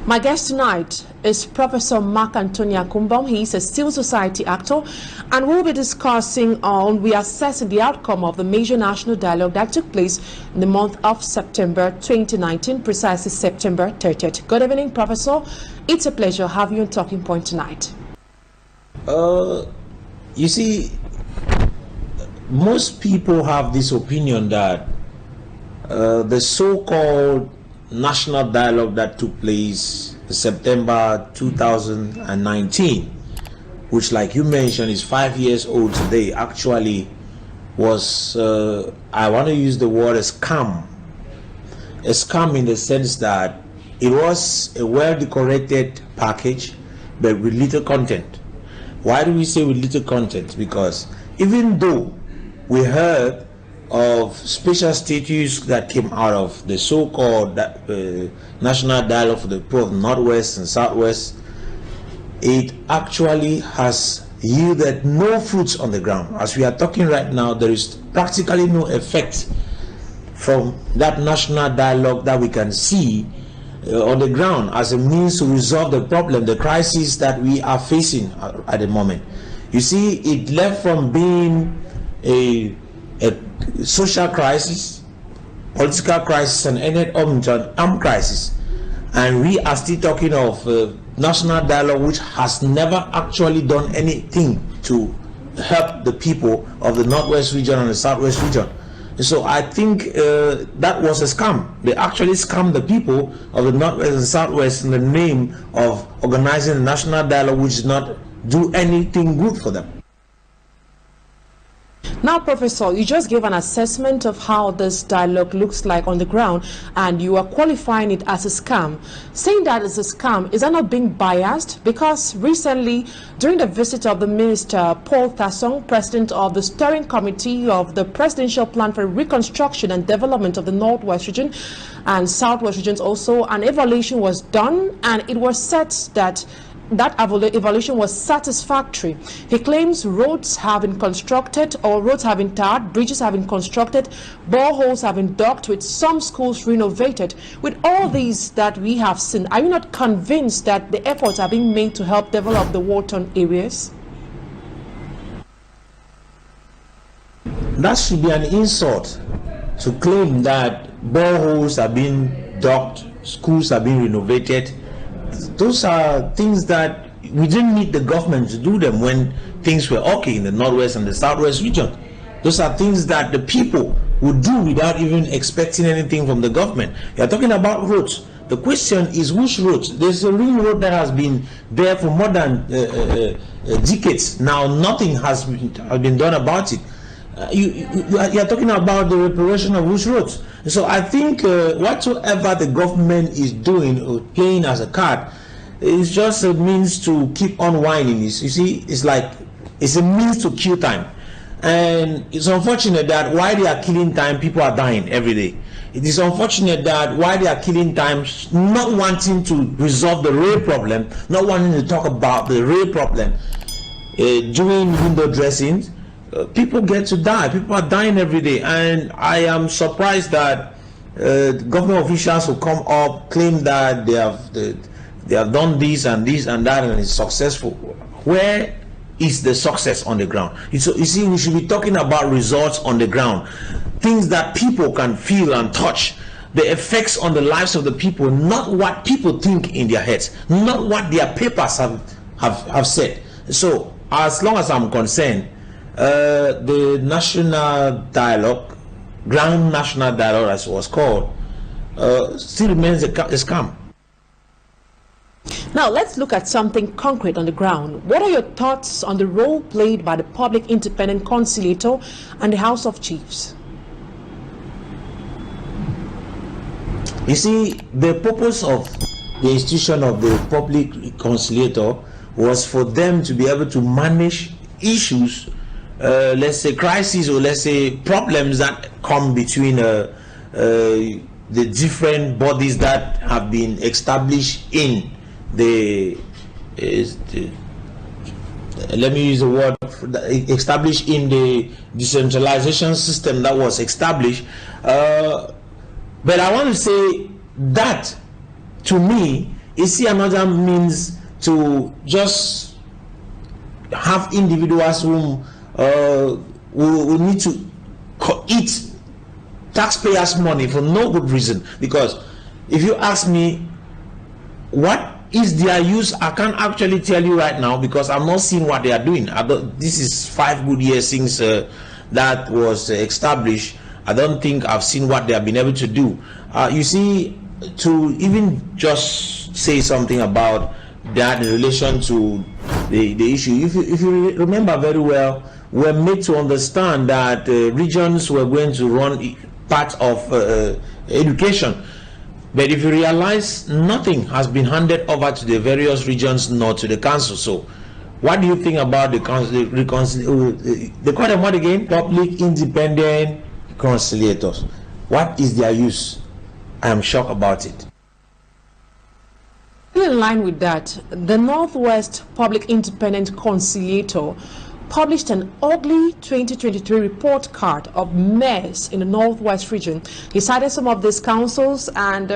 My guest tonight is Professor Mark Anthony Akumbom. He is a civil society actor, and we'll be discussing on reassessing the outcome of the major national dialogue that took place in the month of September 2019, precisely September 30th. Good evening, Professor. It's a pleasure having you on Talking Point tonight. You see, most people have this opinion that the so-called national dialogue that took place in September 2019, which, like you mentioned, is 5 years old today, actually was, I want to use the word, a scam. A scam in the sense that it was a well-decorated package, but with little content. Why do we say with little content? Because even though we heard of special status that came out of the so-called national dialogue for the people of Northwest and Southwest, it actually has yielded no fruits on the ground. As we are talking right now, there is practically no effect from that national dialogue that we can see on the ground as a means to resolve the problem, the crisis that we are facing at the moment. You see, it left from being a social crisis, political crisis, and ended up into an armed crisis. And we are still talking of national dialogue, which has never actually done anything to help the people of the Northwest region and the Southwest region. So I think that was a scam. They actually scammed the people of the Northwest and Southwest in the name of organizing a national dialogue, which did not do anything good for them. Now, Professor, you just gave an assessment of how this dialogue looks like on the ground, and you are qualifying it as a scam. Saying that it's a scam, is that not being biased? Because recently, during the visit of the Minister Paul Tasong, President of the Steering Committee of the Presidential Plan for Reconstruction and Development of the Northwest region and Southwest regions also, an evaluation was done, and it was said that evaluation was satisfactory. He claims roads have been constructed, or roads have been tarred, bridges have been constructed, boreholes have been dug, with some schools renovated. With all these that we have seen, are you not convinced that the efforts are being made to help develop the war-torn areas? That should be an insult to claim that boreholes are being dug, schools are being renovated. Those are things that we didn't need the government to do them when things were okay in the Northwest and the Southwest region. Those are things that the people would do without even expecting anything from the government. You're talking about roads. The question is, which roads? There's a ring road that has been there for more than decades. Now nothing has been done about it. You're talking about the reparation of which roads. So I think whatsoever the government is doing or playing as a card is just a means to keep on whining. You see, it's like it's a means to kill time. And it's unfortunate that while they are killing time, people are dying every day. It is unfortunate that while they are killing time, not wanting to resolve the real problem, not wanting to talk about the real problem, doing window dressings, people get to die. People are dying every day, and I am surprised that government officials who come up claim that they have done this and that and it's successful. Where is the success on the ground? So you see, we should be talking about results on the ground, things that people can feel and touch, the effects on the lives of the people, not what people think in their heads, not what their papers have said. So as long as I'm concerned, the national dialogue, grand national dialogue as it was called, still remains a scam. Now let's look at something concrete on the ground. What are your thoughts on the role played by the Public Independent Conciliator and the House of Chiefs? You see, the purpose of the institution of the Public Conciliator was for them to be able to manage issues, let's say crises, or let's say problems that come between the different bodies that have been established in let me use the word, established in the decentralization system that was established. But I want to say that, to me, is see another means to just have individuals who will need to eat taxpayers' money for no good reason? Because if you ask me what is their use, I can't actually tell you right now, because I'm not seeing what they are doing. This is 5 good years since that was established. I don't think I've seen what they have been able to do. You see, to even just say something about that in relation to the issue, if you remember very well, we're made to understand that regions were going to run part of education. But if you realize, nothing has been handed over to the various regions nor to the council. So what do you think about the council? They call them what again? Public independent conciliators. What is their use? I am shocked about it. In line with that, the Northwest Public Independent Conciliator published an ugly 2023 report card of mayors in the Northwest region. He cited some of these councils, and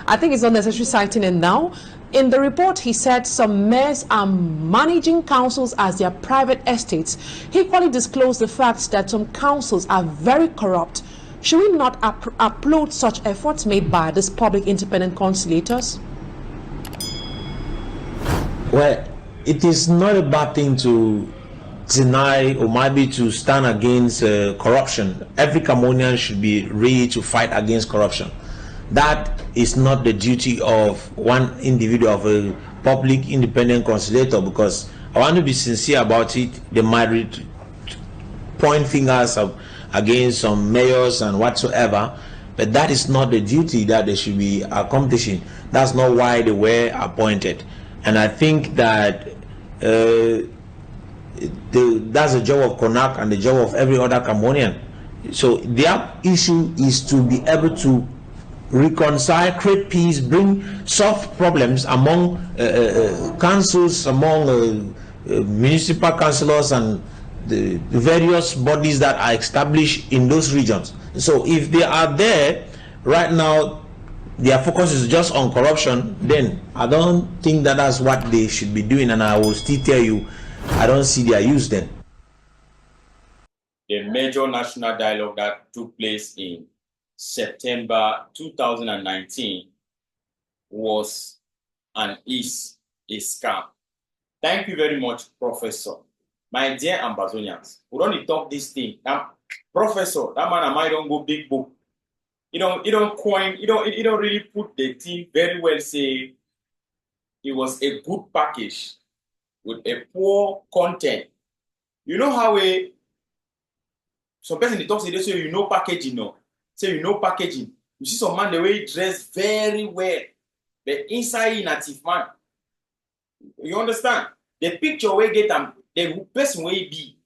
I think it's unnecessary citing it now. In the report, he said some mayors are managing councils as their private estates. He equally disclosed the fact that some councils are very corrupt. Should we not applaud such efforts made by these public independent conciliators? Well, it is not a bad thing to deny or maybe to stand against corruption. Every Cameroonian should be ready to fight against corruption. That is not the duty of one individual, of a public independent conciliator, because I want to be sincere about it. They might point fingers against some mayors and whatsoever, but that is not the duty that they should be accomplishing. That's not why they were appointed. And I think that that's the job of CONAC and the job of every other Cameroonian. So their issue is to be able to reconcile, create peace, solve problems among councils, among municipal councillors and the various bodies that are established in those regions. So if they are there right now, their focus is just on corruption, then I don't think that that's what they should be doing, and I will still tell you, I don't see their use then. The major national dialogue that took place in September 2019 was and is a scam. Thank you very much, Professor. My dear Ambazonians, we don't talk this thing. Now, Professor, that man and I don't go big book. You don't really put the thing very well. Say it was a good package with a poor content. You know how some person they talk say they say you know packaging, no. Say you know packaging. You see some man the way he dress very well, but inside native man. You understand? The picture we get them, the person where he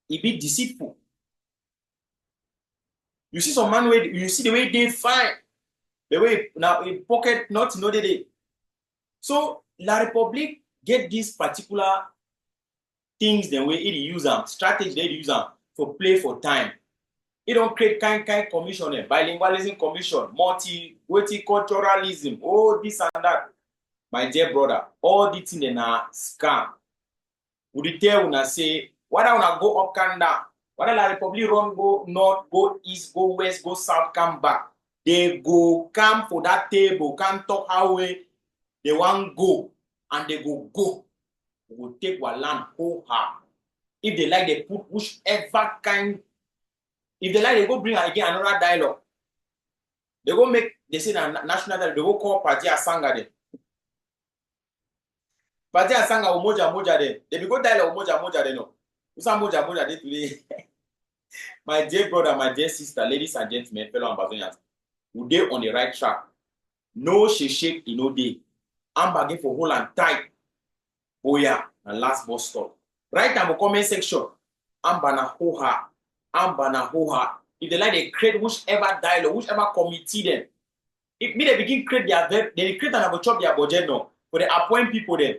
be deceitful. You see some man where you see the way they fine, the way now in pocket not know they. So La Republique get these particular things the way it use them, strategy they use them for play for time. It don't create kind commission, bilingualism commission, multiculturalism, all this and that. My dear brother, all these things they are scam. Would you tell when I say, whether I wanna go up and down, whether La Republique run go north, go east, go west, go south, come back, they go come for that table, come talk how they want go, and they go. We will take our land whole hard. If they like, they put whichever kind. If they like, they go bring again another dialogue. They go make, they say that national dialogue, they go call Party Asanga there. Party Asanga Moja there. They be go dialogue Moja there no. Who's Moja there today? My dear brother, my dear sister, ladies and gentlemen, fellow Ambazonians, we dey on the right track. No shake, no day. I'm bagging for whole and tight. Oh yeah, and last bus stop. Right now, the comment section. I'm bana hoha. If they like, they create whichever dialogue, whichever committee then. If me they begin create they create and have a chop their budget now. For they appoint people then.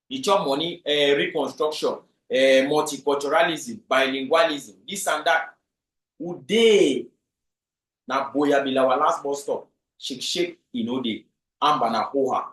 They chop money, reconstruction, multiculturalism, bilingualism, this and that. Would they na boya bila our last bus stop? Shake, you know they. I'm bana hoha.